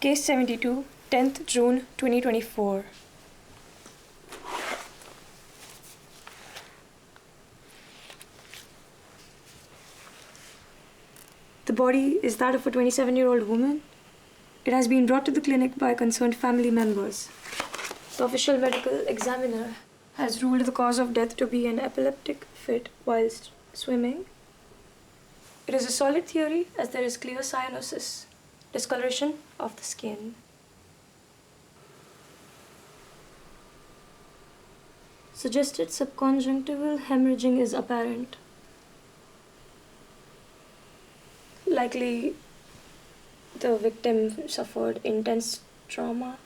Case 72, 10th June 2024. The body is that of a 27-year-old woman. It has been brought to the clinic by concerned family members. The official medical examiner has ruled the cause of death to be an epileptic fit whilst swimming. It is a solid theory as there is clear cyanosis, discoloration of the skin. Suggested subconjunctival hemorrhaging is apparent. Likely, the victim suffered intense trauma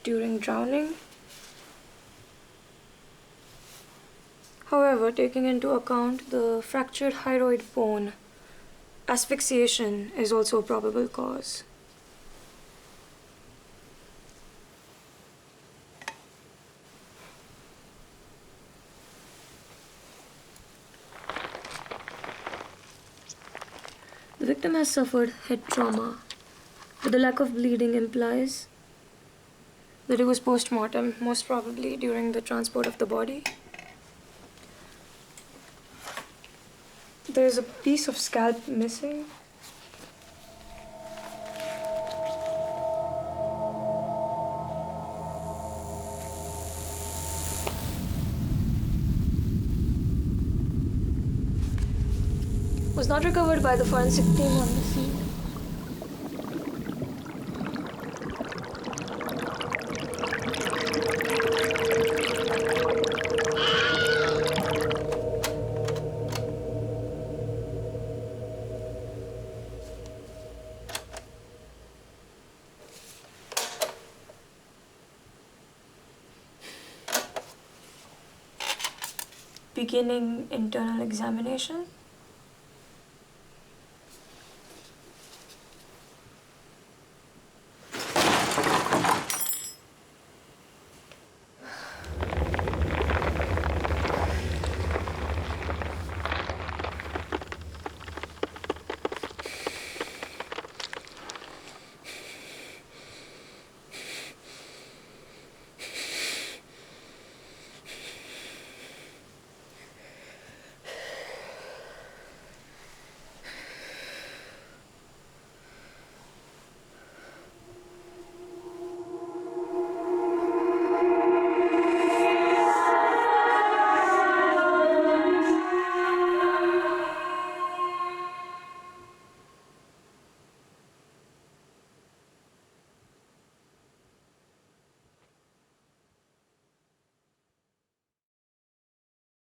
during drowning. However, taking into account the fractured hyroid bone, asphyxiation is also a probable cause. The victim has suffered head trauma, but the lack of bleeding implies that it was post-mortem, most probably during the transport of the body. There is a piece of scalp missing. Was not recovered by the forensic team on the scene. Beginning internal examination.